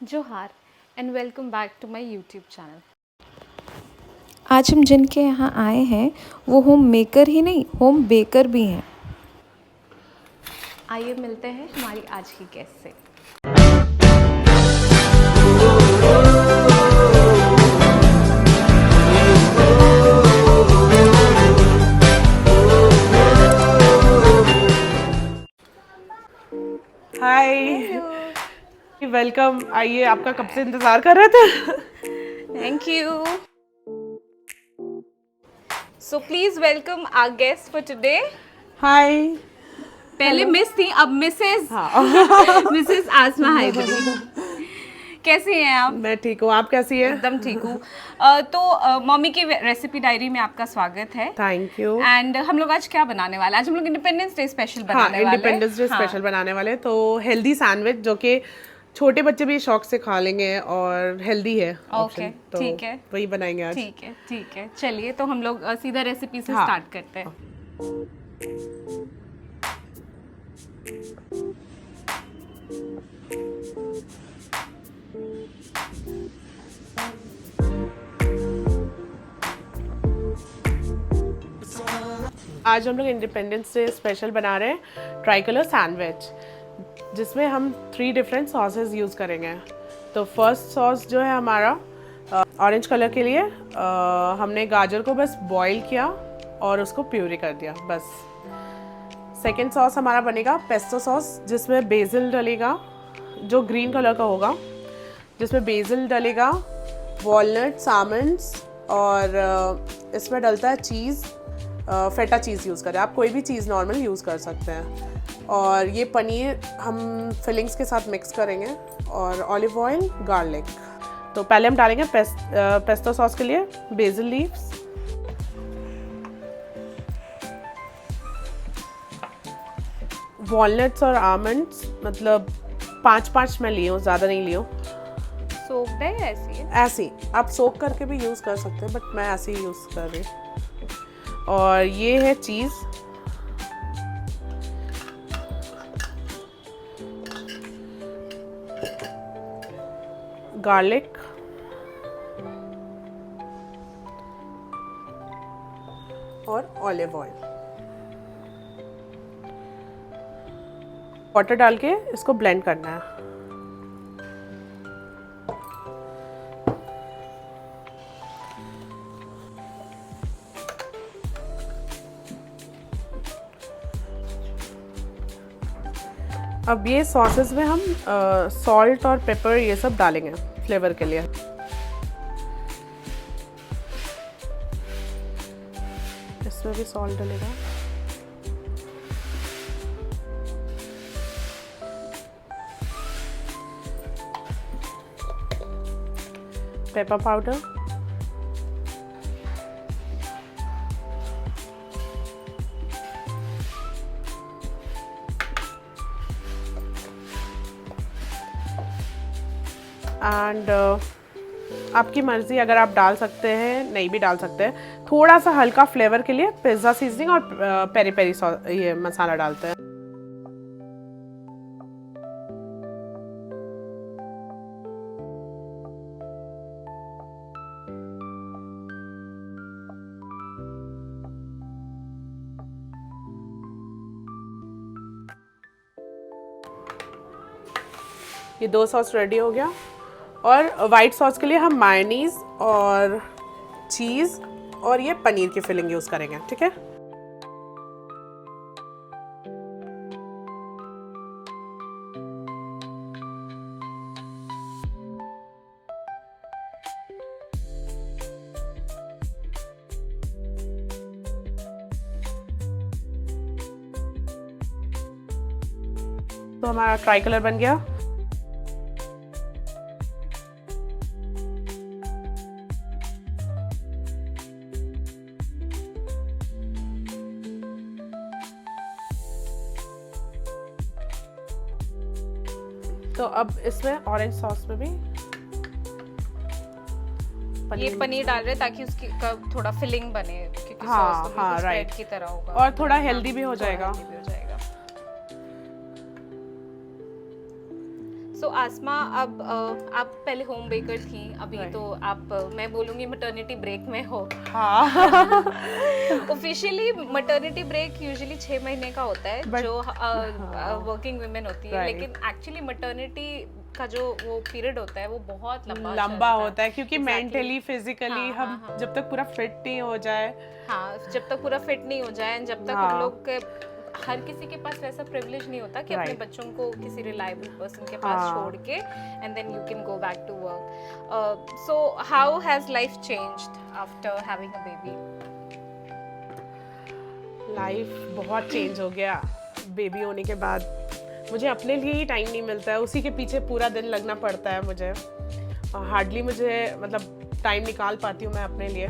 जोहार and welcome back to my YouTube channel. आज हम जिनके यहाँ आए हैं वो होम मेकर ही नहीं, होम बेकर भी हैं। आइए मिलते हैं हमारी आज की गेस्ट से। Hi, welcome. आइए, आपका कब से इंतजार कर रहे थे। Thank you. So please welcome our guest for today. Hi. पहले मिस थी, अब मिसेस। हाँ। मिसेस आसमा हैदरी। कैसी हैं आप? मैं ठीक हूँ, आप कैसी हैं? एकदम ठीक हूँ। तो मम्मी की रेसिपी डायरी में आपका स्वागत है। Thank you. एंड हम लोग आज क्या बनाने वाले हैं? आज हम लोग इंडिपेंडेंस डे स्पेशल बनाने वाले हैं। इंडिपेंडेंस डे स्पेशल बनाने वाले हैं। तो हेल्दी सैंडविच जो कि छोटे बच्चे भी शौक से खा लेंगे और हेल्दी है ओके, ऑप्शन। तो ठीक है, वही बनाएंगे आज। ठीक है। चलिए तो हम लोग सीधा रेसिपी से हाँ। स्टार्ट करते हैं। आज हम लोग इंडिपेंडेंस डे स्पेशल बना रहे हैं ट्राई कलर सैंडविच, जिसमें हम 3 डिफरेंट सॉसेस यूज़ करेंगे। तो फर्स्ट सॉस जो है हमारा ऑरेंज कलर के लिए हमने गाजर को बस बॉईल किया और उसको प्यूरी कर दिया बस। सेकेंड सॉस हमारा बनेगा पेस्टो सॉस, जिसमें बेसिल डलेगा, जो ग्रीन कलर का होगा, जिसमें बेसिल डलेगा, वॉलनट्स, आमंड्स और इसमें डलता है चीज़। फेटा चीज़ यूज़ करें, आप कोई भी चीज़ नॉर्मल यूज़ कर सकते हैं। और ये पनीर हम फिलिंग्स के साथ मिक्स करेंगे और ऑलिव ऑयल, गार्लिक। तो पहले हम डालेंगे पेस्टो सॉस के लिए बेसिल लीव्स, वॉलनट्स और आमंड्स, मतलब 5-5 मैं ली हूँ, ज़्यादा नहीं ली हूँ। सोक्ड है ऐसी है? ऐसे ही आप सोक करके भी यूज़ कर सकते हैं, बट मैं ऐसे ही यूज़ कर रही हूँ। और ये है चीज़, गार्लिक और ऑलिव ऑयल। वाटर डाल के इसको ब्लेंड करना है। अब ये सॉसेस में हम सॉल्ट और पेपर ये सब डालेंगे फ्लेवर के लिए। इसमें भी सॉल्ट डलेगा, पेपर पाउडर, एंड आपकी मर्ज़ी, अगर आप डाल सकते हैं, नहीं भी डाल सकते हैं। थोड़ा सा हल्का फ्लेवर के लिए पिज़्ज़ा सीजनिंग और पेरी पेरी सॉस, ये मसाला डालते हैं। ये 2 सॉस रेडी हो गया। और वाइट सॉस के लिए हम मायोनीज और चीज़ और ये पनीर की फिलिंग यूज़ करेंगे, ठीक है। तो हमारा ट्राई कलर बन गया। तो अब इसमें ऑरेंज सॉस में भी ये पनीर डाल रहे हैं ताकि उसकी का थोड़ा फिलिंग बने, क्योंकि हाँ, सॉस तो हाँ, बिल्कुल राइट स्प्रेड की तरह होगा और थोड़ा हेल्दी भी हो जाएगा। सो आसमा, अब आप पहले होम बेकर थी, अभी तो आप मैं बोलूँगी मैटरनिटी ब्रेक में हो। हाँ ऑफिशियली मैटरनिटी ब्रेक यूजुअली 6 महीने का होता है But- जो वर्किंग वुमेन होती है, Right. लेकिन एक्चुअली मैटरनिटी का जो वो पीरियड होता है वो बहुत लंबा लंबा होता है, क्योंकि Exactly. मेंटली फिजिकली हाँ, हम हाँ, जब तक पूरा फिट नहीं हो जाए। हाँ, जब तक पूरा फिट नहीं हो जाए, जब तक हाँ. हम लोग के हर किसी के पास वैसा प्रिविलेज नहीं होता कि अपने Right. बच्चों को किसी रिलायबल पर्सन के पास हाँ. छोड़ के and then you can go back to work. So how has life changed after having a baby? Life बहुत चेंज हो गया बेबी होने के बाद। मुझे अपने लिए ही टाइम नहीं मिलता है, उसी के पीछे पूरा दिन लगना पड़ता है मुझे। हार्डली मुझे मतलब टाइम निकाल पाती हूँ मैं अपने लिए।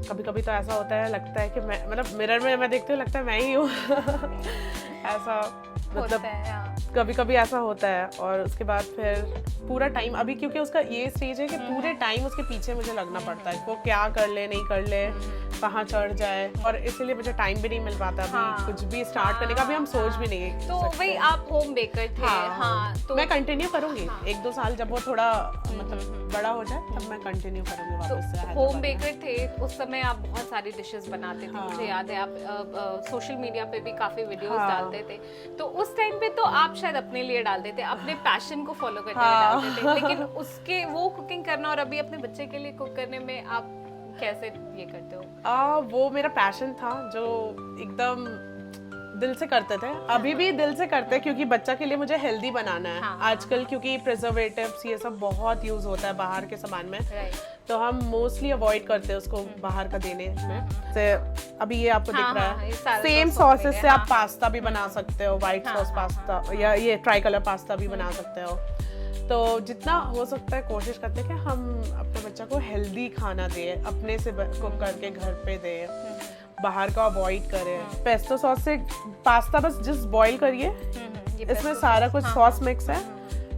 कभी कभी तो ऐसा होता है, लगता है कि मैं मतलब मिरर में मैं देखती हूँ, लगता है मैं ही हूँ ऐसा मतलब कभी कभी ऐसा होता है। और उसके बाद फिर पूरा टाइम अभी, क्योंकि उसका ये स्टेज है कि पूरे टाइम उसके पीछे मुझे लगना पड़ता है, वो क्या कर ले नहीं कर ले, कहाँ चढ़ जाए, और इसीलिए मुझे टाइम भी नहीं मिल पाता अभी हाँ, कुछ भी स्टार्ट करने का। अभी हम सोच भी नहीं तो सकते। वही आप होम बेकर थे। हाँ, तो मैं कंटिन्यू करूंगी 1-2 साल, जब वो थोड़ा मतलब बड़ा हो जाए तब मैं कंटिन्यू करूंगी वापस से होम हैदराबाद में। बेकर थे उस समय, आप बहुत सारी डिशेस बनाते थे। मुझे याद है आप सोशल मीडिया पे भी काफी वीडियोस डालते थे, तो उस टाइम पे तो आप शायद अपने लिए डालते थे, अपने पैशन को फॉलो करने में डालते थे, लेकिन उसके वो कुकिंग करना और अभी अपने बच्चे के लिए कुक करने में आप कैसे ये करते हो? वो मेरा पैशन था जो एकदम दिल से करते थे, अभी भी दिल से करते हैं, क्योंकि बच्चा के लिए मुझे हेल्दी बनाना है। आजकल क्योंकि प्रिजर्वेटिव्स ये सब बहुत यूज होता है बाहर के सामान में, तो हम मोस्टली अवॉइड करते हैं उसको बाहर का देने में। से अभी ये आपको दिख रहा है, सेम सॉसेस से आप पास्ता भी बना सकते हो, व्हाइट सॉस पास्ता या ये ट्राई कलर पास्ता भी बना सकते हो। तो जितना हो सकता है कोशिश करते हैं कि हम अपने बच्चा को हेल्दी खाना दें, अपने से कुक करके घर पे दें, बाहर का अवॉइड करें। पेस्टो सॉस से पास्ता बस जस्ट बॉईल करिए, इसमें सारा कुछ सॉस मिक्स है,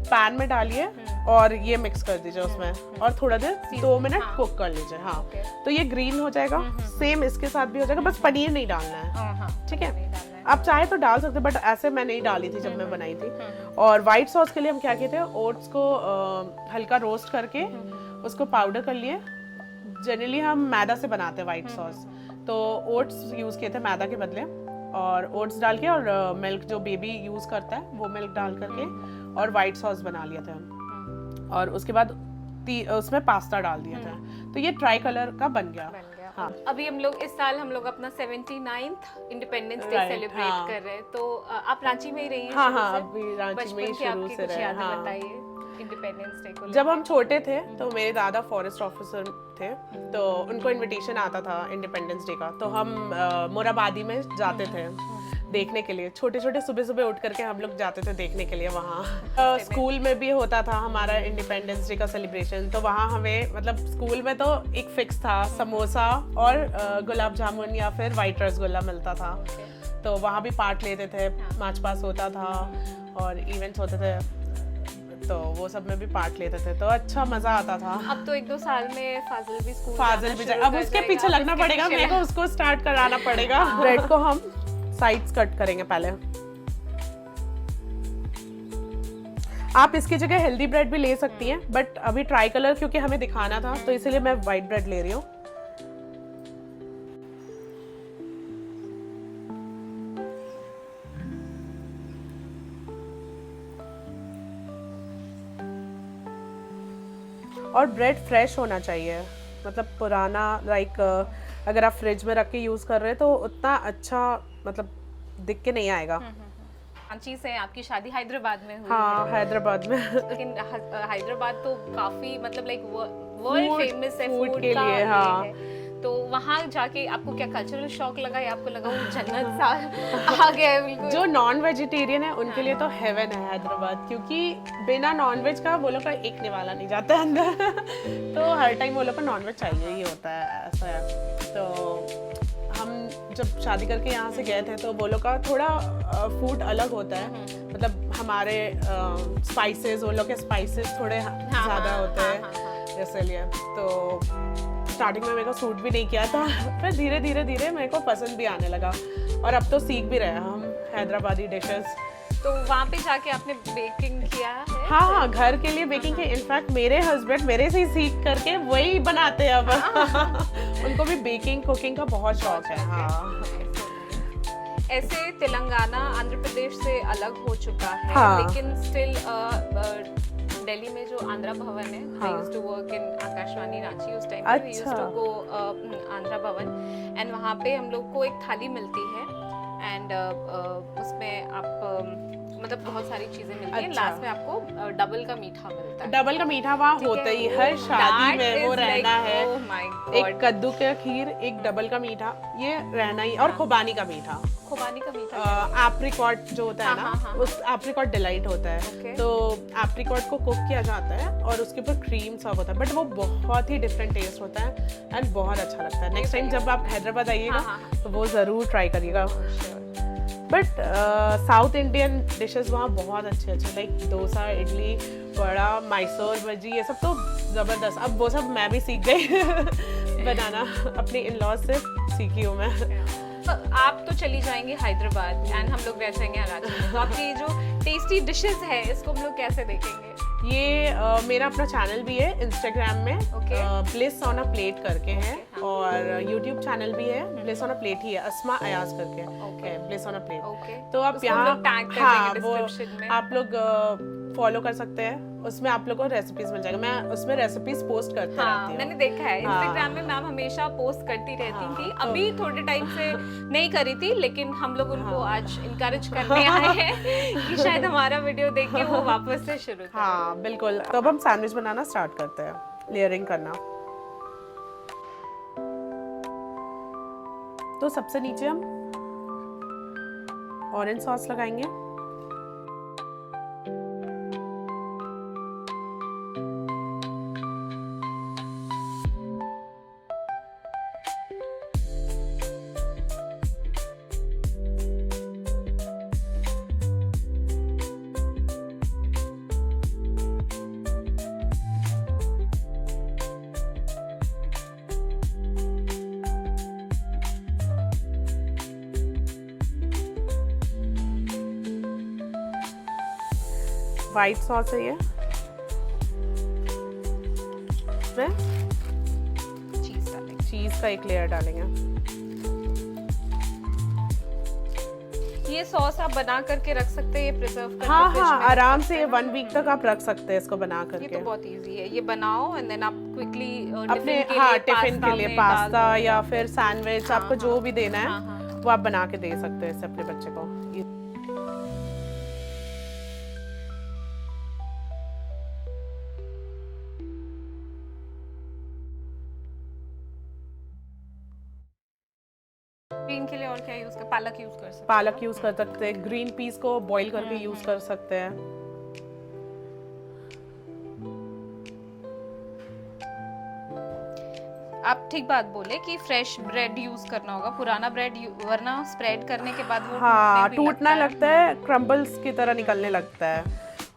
पैन में डालिए और ये मिक्स कर दीजिए उसमें, और थोड़ा देर 2 मिनट कुक कर लीजिए। हाँ, तो ये ग्रीन हो जाएगा। सेम इसके साथ भी हो जाएगा, बस पनीर नहीं डालना है, ठीक है? आप चाहे तो डाल सकते, बट ऐसे मैं नहीं डाली थी जब मैं बनाई थी। और व्हाइट सॉस के लिए हम क्या किए थे, ओट्स को हल्का रोस्ट करके उसको पाउडर कर लिए। जनरली हम मैदा से बनाते हैं व्हाइट सॉस, तो ओट्स यूज़ किए थे मैदा के बदले, और ओट्स डाल के और मिल्क जो बेबी यूज़ करता है वो मिल्क डाल करके और व्हाइट सॉस बना लिया था हम। और उसके बाद उसमें पास्ता डाल दिया था, तो ये ट्राई कलर का बन गया। हाँ। अभी हम लोग इस साल हम लोग अपना 79th independence day Right, celebrate हाँ। कर रहे हैं, तो आप रांची में ही रही हैं? हाँ, शुरू हाँ, से? अभी रांची में ही बचपन की शुरू आपकी से कुछ रहे, यादें हाँ। बताइए इंडिपेंडेंस डे को जब हम छोटे थे तो मेरे दादा फॉरेस्ट ऑफिसर थे, तो उनको इनविटेशन आता था इंडिपेंडेंस डे का, तो हम मोराबादी में जाते थे देखने के लिए। छोटे छोटे सुबह सुबह उठ करके हम लोग जाते थे देखने के लिए वहाँ। स्कूल में भी होता था हमारा इंडिपेंडेंस डे का सेलिब्रेशन, तो वहाँ हमें मतलब स्कूल में तो एक फिक्स था, समोसा और गुलाब जामुन या फिर वाइट रसगुल्ला मिलता था, तो वहाँ भी पार्ट लेते थे। मार्च पास होता था और इवेंट्स होते थे, तो वो सब में भी पार्ट लेते थे, तो अच्छा मजा आता था। अब तो 1-2 साल में फाजिल भी स्कूल फाजिल भी जाए, अब उसके पीछे लगना पड़ेगा मेरे को, उसको स्टार्ट कराना पड़ेगा। ब्रेड को हम साइड्स कट करेंगे पहले। आप इसकी जगह हेल्दी ब्रेड भी ले सकती हैं, बट अभी ट्राई कलर क्योंकि हमें दिखाना था तो इसलिए मैं वाइट ब्रेड ले रही हूँ। और ब्रेड फ्रेश होना चाहिए, मतलब पुराना लाइक अगर आप फ्रिज में रख के यूज़ कर रहे हैं तो उतना अच्छा मतलब दिख के नहीं आएगा। रांची से आपकी शादी हैदराबाद में हुई। हाँ, हैदराबाद में। लेकिन हैदराबाद तो काफी मतलब लाइक वर्ल्ड फेमस है फूड फूड के का लिए, ये हाँ। है। तो वहाँ जाके आपको क्या कल्चरल शॉक लगा या आपको लगा वो जन्नत सा आ गया है बिल्कुल? जो नॉन वेजिटेरियन है उनके लिए तो हेवन है हैदराबाद, क्योंकि बिना नॉन वेज का वो लोग का एक निवाला नहीं जाता है अंदर। तो हर टाइम वो लोग को नॉन वेज चाहिए ही होता है, ऐसा है। तो हम जब शादी करके यहाँ से गए थे तो वो लोग का थोड़ा फूड अलग होता है, मतलब हमारे स्पाइसेस, वो लोग के स्पाइसेस थोड़े ज़्यादा होते हैं, इसलिए तो स्टार्टिंग में मेरे को सूट भी नहीं किया था। फिर धीरे धीरे मेरे को पसंद भी आने लगा, और अब तो सीख भी रहे हैं हम हैदराबादी डिशेस। तो वहाँ पे जाके आपने बेकिंग किया है? हाँ हाँ, घर के लिए बेकिंग की। इनफैक्ट मेरे हस्बैंड मेरे से ही सीख करके वही बनाते हैं अब। उनको भी बेकिंग कुकिंग का बहुत शौक है। हाँ, ऐसे तेलंगाना आंध्र प्रदेश से अलग हो चुका है, हाँ। लेकिन स्टिल दिल्ली में जो आंध्रा भवन है, I used to work in Akashvani Ranchi उस टाइम पे, we used to go Andhra भवन, एंड वहाँ पे हम लोग को एक थाली मिलती है, एंड उसमें आप मतलब बहुत सारी चीजें मिलती हैं। लास्ट में आपको डबल का मीठा मिलता है। डबल का मीठा वहाँ होता ही, हर शादी में वो रहना है। oh my God। एक कद्दू का खीर, एक डबल का मीठा, ये रहना ही, और खुबानी का मीठा। खुबानी का मीठा, एप्रिकॉट जो होता है ना, उस एप्रिकॉट डिलाइट होता है। तो एप्रिकॉट को कुक किया जाता है और उसके ऊपर क्रीम सर्व होता है, बट वो बहुत ही डिफरेंट टेस्ट होता है एंड बहुत अच्छा लगता है। नेक्स्ट टाइम जब आप हैदराबाद आइएगा तो वो जरूर ट्राई करिएगा। बट साउथ इंडियन डिशेस वहाँ बहुत अच्छे अच्छे, लाइक डोसा, इडली, वड़ा, मैसूर बजी, ये सब तो ज़बरदस्त। अब वो सब मैं भी सीख गई बनाना, अपनी इन-लॉज से सीखी हूँ मैं। आप तो चली जाएंगे हैदराबाद एंड हम लोग रह जाएंगे रांची में, तो आपकी जो टेस्टी डिशेस है इसको हम लोग कैसे देखेंगे? ये मेरा अपना चैनल भी है इंस्टाग्राम में, ब्लिस ऑन अ प्लेट करके है, और यूट्यूब चैनल भी है, ब्लिस ऑन अ प्लेट ही है, अस्मा अयाज करके, ब्लिस ऑन अ प्लेट। तो आप यहाँ आप लोग फॉलो कर सकते हैं, उसमें आप लोग को रेसिपीज मिल जाएगा। मैं उसमें रेसिपीज पोस्ट करती रहती हूँ। मैंने देखा है इंस्टाग्राम में मैम हमेशा पोस्ट करती रहती थी। अभी थोड़े टाइम से नहीं करी थी, लेकिन हम लोग उनको आज इनकरेज करने आए हैं कि शायद हमारा वीडियो देख के वो वापस से शुरू करें। हाँ बिल्कुल। तो अब हम सैंडविच बनाना स्टार्ट करते हैं, लेयरिंग करना। तो सबसे नीचे हम ऑरेंज सॉस लगाएंगे। व्हाइट सॉस है ये, इसमें चीज डालेंगे, चीज का एक लेयर डालेंगे। ये सॉस आप बना करके रख सकते हैं, ये प्रिजर्व करके हाँ फ्रिज हाँ, में आराम से 1 वीक तक आप रख सकते हैं इसको बना करके। ये तो बहुत इजी है, ये बनाओ एंड देन आप क्विकली अपने टिफिन के लिए पास्ता या फिर सैंडविच, आपको जो भी देना है वो आप बना के दे सकते हैं इससे अपने बच्चे को। ग्रीन के लिए और क्या यूज कर, पालक यूज कर सकते हैं। पालक यूज कर सकते हैं, ग्रीन पीस को बॉईल करके यूज कर सकते हैं। आप ठीक बात बोले कि फ्रेश ब्रेड यूज करना होगा, पुराना ब्रेड वरना स्प्रेड करने के बाद वो हाँ टूटना लगता है, क्रम्बल्स की तरह निकलने लगता है।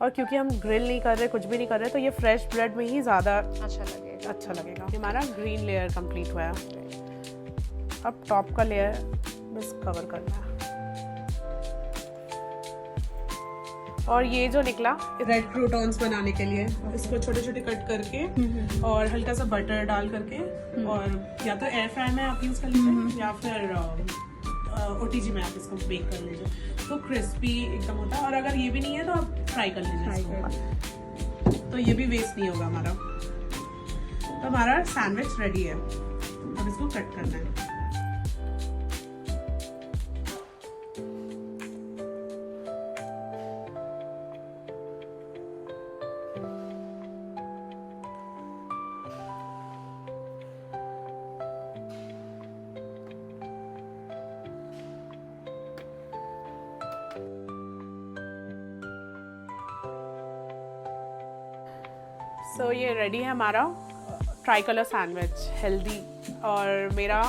और क्योंकि हम ग्रिल नहीं कर रहे, कुछ भी नहीं कर रहे, तो ये फ्रेश ब्रेड में ही ज़्यादा अच्छा लगेगा। हमारा ग्रीन लेयर कंप्लीट हुआ है। अब टॉप का लेयर बस कवर करना है। और ये जो निकला रेड क्रूटॉन्स बनाने के लिए, इसको छोटे छोटे कट करके और हल्का सा बटर डाल करके, और या तो एयर फ्राई में आप यूज़ कर लीजिए या फिर ओटीजी में आप इसको बेक कर लीजिए, तो क्रिस्पी एकदम होता है। और अगर ये भी नहीं है तो आप फ्राई कर लीजिए इसको, तो ये भी वेस्ट नहीं होगा हमारा। तो हमारा सैंडविच रेडी है, अब इसको कट करना है। सो ये रेडी है हमारा ट्राई कलर सैंडविच, हेल्दी। और मेरा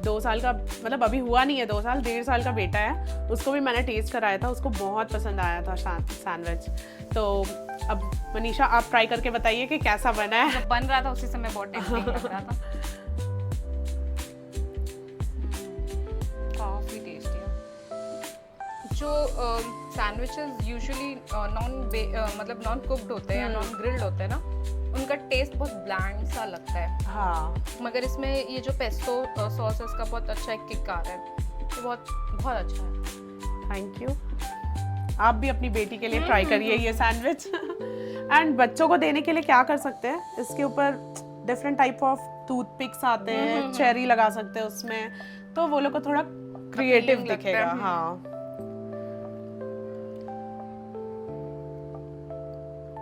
2 साल का, मतलब अभी हुआ नहीं है 2 साल, 1.5 साल का बेटा है, उसको भी मैंने टेस्ट कराया था, उसको बहुत पसंद आया था सैंडविच। तो अब मनीषा आप ट्राई करके बताइए कि कैसा बना है। जब बन रहा था उसी समय बहुत टेस्टी लग रहा था। काफी टेस्टी है। जो सैंडविचेस यूजुअली मतलब नॉन कुक्ड होते हैं या नॉन ग्रिल्ड होते हैं ना, उनका टेस्ट बहुत ब्लैंड सा लगता है। हाँ, मगर इसमें ये जो पेस्टो सॉस है इसका बहुत अच्छा एक किक आ रहा है, ये बहुत बहुत अच्छा है। Thank you. आप भी अपनी बेटी के लिए ट्राई करिए ये सैंडविच। एंड बच्चों को देने के लिए क्या कर सकते हैं, इसके ऊपर डिफरेंट टाइप ऑफ टूथपिक्स आते हैं, चेरी लगा सकते हैं उसमें, तो वो लोग को थोड़ा क्रिएटिव लगता है, दिखेगा। हाँ,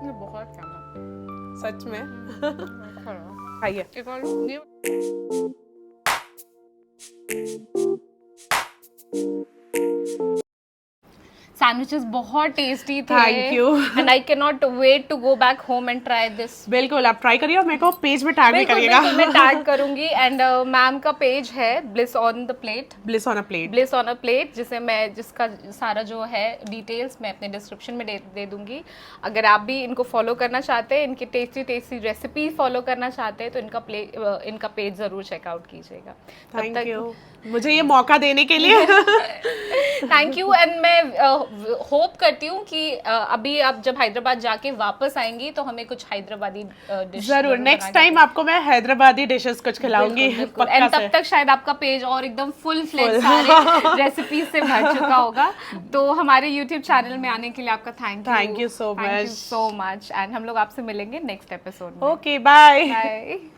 ये बहुत अच्छा है। सच में। अच्छा है। खाइए। एक और ये सैंडविचेस बहुत टेस्टी थे। Thank you. And I can not wait to go back home and try this. बिल्कुल, आप ट्राई करिए और मेरे को पेज में टैग भी बिल्कुल करिएगा। बिल्कुल, मैं टैग करूंगी। एंड मैम का पेज है bliss on the plate, bliss on a plate. Bliss on a plate, जिसका सारा जो है डिटेल्स मैं अपने डिस्क्रिप्शन में दे दूंगी। अगर आप भी इनको फॉलो करना चाहते हैं, इनकी टेस्टी टेस्टी रेसिपी फॉलो करना चाहते हैं, तो इनका पेज जरूर चेकआउट कीजिएगा। थैंक यू मुझे ये मौका देने के लिए। Thank you. एंड मैं होप करती हूँ कि अभी आप जब हैदराबाद जाके वापस आएंगी तो हमें कुछ हैदराबादी डिश जरूर, नेक्स्ट टाइम आपको मैं हैदराबादी डिशेस कुछ खिलाऊंगी। एंड तब तक शायद आपका पेज और एकदम फुल फ्लेज सारे रेसिपीज से भर चुका होगा। तो हमारे यूट्यूब चैनल में आने के लिए आपका thank you so much. So much. And हम लोग आपसे मिलेंगे नेक्स्ट एपिसोड में। Okay, bye. बाय।